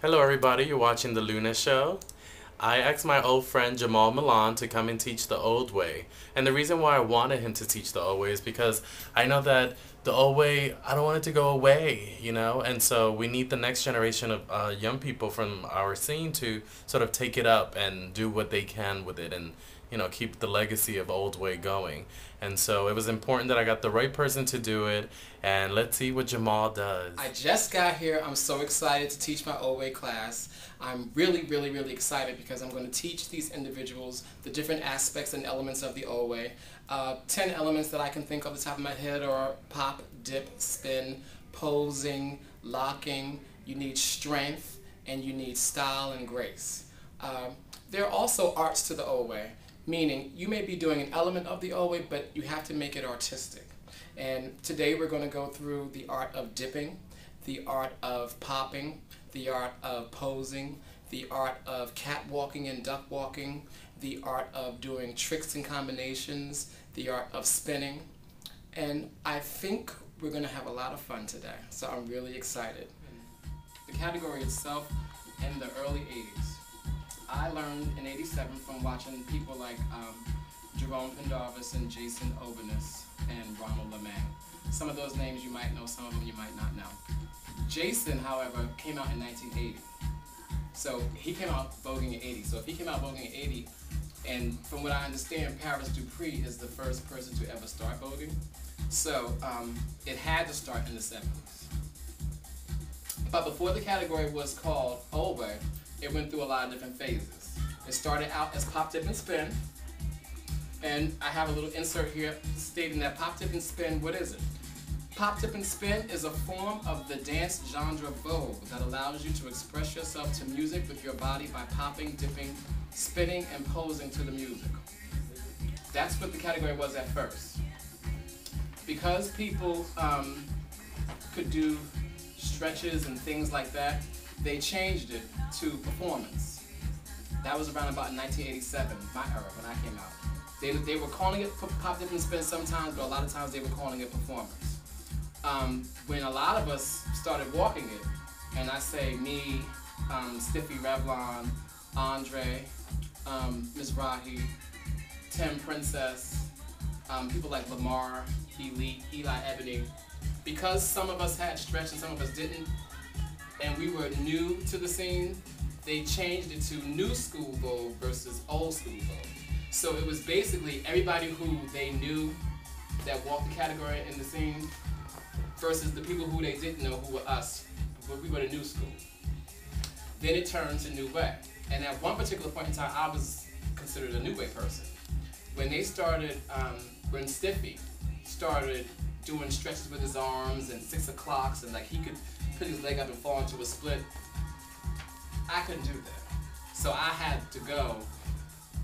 Hello everybody, you're watching The Luna Show. I asked my old friend Jamal Milan to come and teach the old way. And the reason why I wanted him to teach the old way is because I know that the old way, I don't want it to go away, you know? And so we need the next generation of young people from our scene to sort of take it up and do what they can with it and, keep the legacy of old way going. And so it was important that I got the right person to do it. And let's see what Jamal does. I just got here. I'm so excited to teach my OA class. I'm really excited because I'm going to teach these individuals the different aspects and elements of the OA. 10 elements that I can think of off the top of my head are pop, dip, spin, posing, locking. You need strength and you need style and grace. There are also arts to the OA, meaning you may be doing an element of the OA, but you have to make it artistic. And today we're going to go through the art of dipping, the art of popping, the art of posing, the art of catwalking and duck walking, the art of doing tricks and combinations, the art of spinning. And I think we're going to have a lot of fun today, so I'm really excited. The category itself in the early 80s. I learned in 87 from watching people like Jerome Pendarvis and Jason Obernis and Ronald LeMay. Some of those names you might know, some of them you might not know. Jason, however, came out in 1980. So he came out voguing in 80. So if he came out voguing in 80, and from what I understand, Paris Dupree is the first person to ever start voguing. So it had to start in the 70s. But before the category was called Old Way, it went through a lot of different phases. It started out as pop, dip, and spin. And I have a little insert here stating that pop, dip, and spin, what is it? Pop, dip, and spin is a form of the dance genre Vogue that allows you to express yourself to music with your body by popping, dipping, spinning, and posing to the music. That's what the category was at first. Because people could do stretches and things like that, they changed it to performance. That was around about 1987, my era, when I came out. They were calling it pop, dip, and spin sometimes, but a lot of times they were calling it performance. When a lot of us started walking it, and I say me, Stiffy Revlon, Andre, Ms. Rahi, Tim Princess, people like Lamar, Elite, Eli Ebony, because some of us had stretch and some of us didn't, and we were new to the scene, they changed it to new school Vogue versus old school Vogue. So it was basically everybody who they knew that walked the category in the scene versus the people who they didn't know, who were us, we were the new school. Then it turned to New Way. And at one particular point in time, I was considered a New Way person. When they started, when Stiffy started doing stretches with his arms and 6 o'clocks and like he could put his leg up and fall into a split, I couldn't do that. So I had to go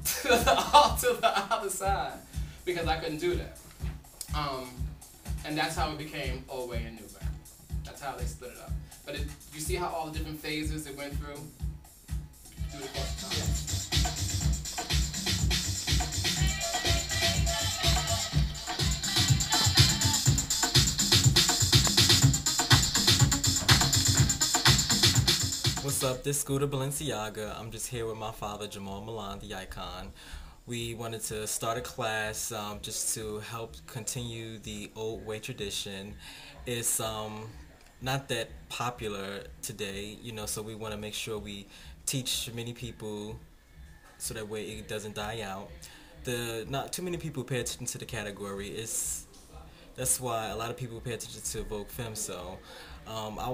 to the other side because I couldn't do that. And that's how it became Old Way and New Way. That's how they split it up. But you see how all the different phases it went through? Do it across the top. What's up? This is Scooter Balenciaga. I'm just here with my father, Jamal Milan, the icon. We wanted to start a class just to help continue the old way tradition. It's not that popular today, so we want to make sure we teach many people so that way it doesn't die out. Not too many people pay attention to the category. That's why a lot of people pay attention to Vogue Femme. So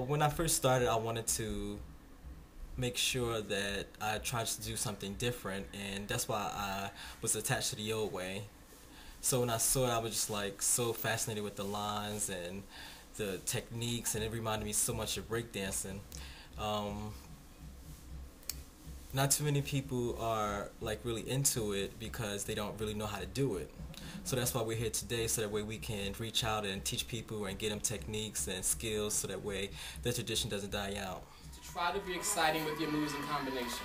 when I first started, I wanted to make sure that I tried to do something different, and that's why I was attached to the old way. So when I saw it, I was just like so fascinated with the lines and the techniques, and it reminded me so much of breakdancing. Not too many people are like really into it because they don't really know how to do it. So that's why we're here today, so that way we can reach out and teach people and get them techniques and skills, so that way the tradition doesn't die out. Try to be exciting with your moves and combinations.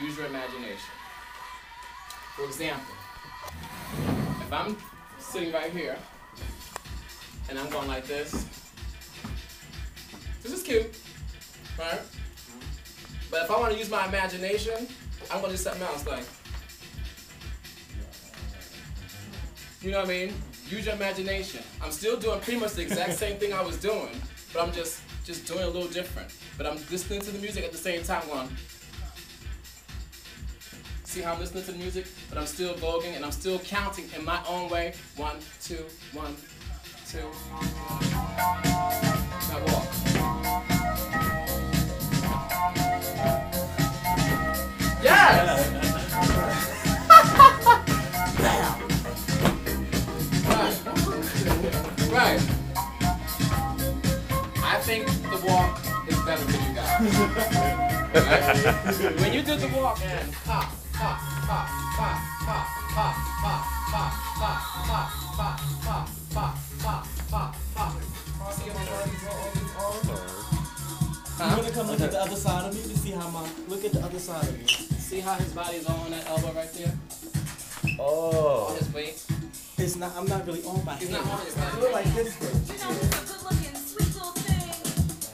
Use your imagination. For example, if I'm sitting right here and I'm going like this is cute, right? But if I want to use my imagination, I'm gonna do something else, like, you know what I mean? Use your imagination. I'm still doing pretty much the exact same thing I was doing, but I'm just doing it a little different. But I'm listening to the music at the same time going, see how I'm listening to the music, but I'm still voguing and I'm still counting in my own way. 1, 2, 1, 2. Now walk. Yes! Right. I think the walk is better for you guys. Right? When you do the walk and pop, pop, pop, pop, pop, pop, pop, pop, pop, pop, pop, pop, pop, pop, pop, pop. See how my body's all these arms? You wanna come look at the other side of me to see how look at the other side of me. See how his body's all on that elbow right there? Oh. All his weight. It's not. I'm not really on my He's head. not on his head. I feel like this way. You know he's a good-looking, sweet little thing.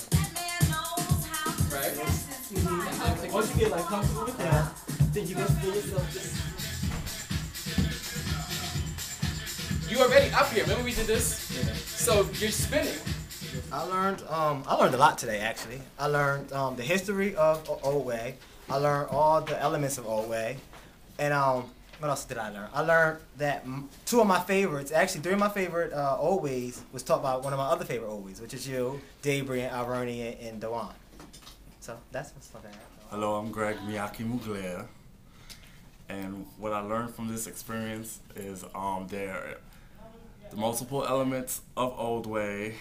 That man knows how to Right. dress his body. Once you get like comfortable with that, then you gonna feel yourself just. You already up here. Remember we did this? Yeah. So you're spinning. I learned a lot today actually. I learned the history of Old Way. I learned all the elements of Old Way, and what else did I learn? I learned that two of my favorites, actually three of my favorite Old Ways was taught by one of my other favorite Old Ways, which is you, Dabrian, Alvernia, and Dewan. So that's what's something I have. Hello, I'm Greg Miyake Mugler, and what I learned from this experience is the multiple elements of Old Way,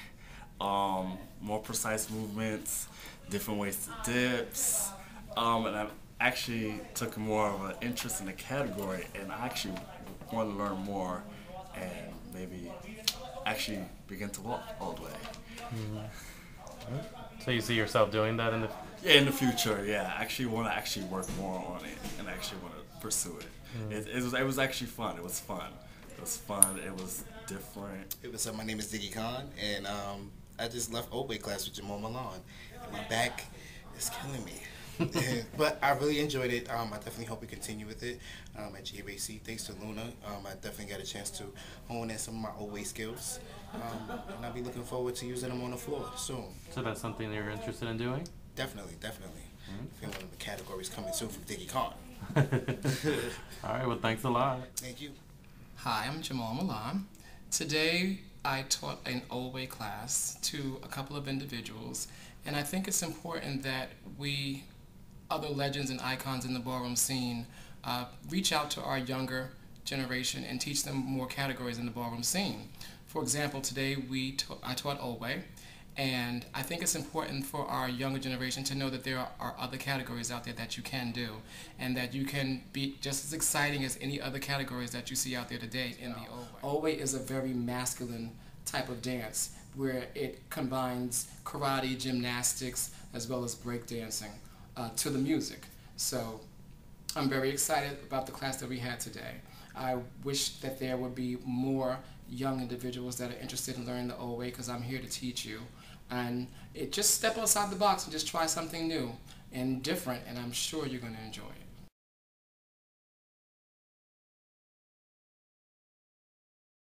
more precise movements, different ways to dips, and I actually took more of an interest in the category, and I actually want to learn more and maybe actually begin to walk Old Way. Mm-hmm. So you see yourself doing that in the... Yeah, in the future, yeah. I actually want to work more on it and actually want to pursue it. It was actually fun. It was fun. It was fun. It was different. Hey, what's up? My name is Diggy Khan, and I just left Old Way class with Jamal Milan, and my back is killing me. But I really enjoyed it. I definitely hope we continue with it at GABC. Thanks to Luna, I definitely got a chance to hone in some of my Old Way skills, and I'll be looking forward to using them on the floor soon. So that's something you're interested in doing? Definitely. I feel one of the categories coming soon from Diggy Khan. All right, well, thanks a lot. Thank you. Hi, I'm Jamal Milan. Today I taught an Old Way class to a couple of individuals, and I think it's important that we, other legends and icons in the ballroom scene, reach out to our younger generation and teach them more categories in the ballroom scene. For example, today I taught Old Way, and I think it's important for our younger generation to know that there are other categories out there that you can do, and that you can be just as exciting as any other categories that you see out there today in the Old Way. Old Way is a very masculine type of dance where it combines karate, gymnastics, as well as breakdancing to the music. So I'm very excited about the class that we had today. I wish that there would be more young individuals that are interested in learning the Old Way, because I'm here to teach you. And just step outside the box and just try something new and different, and I'm sure you're going to enjoy it.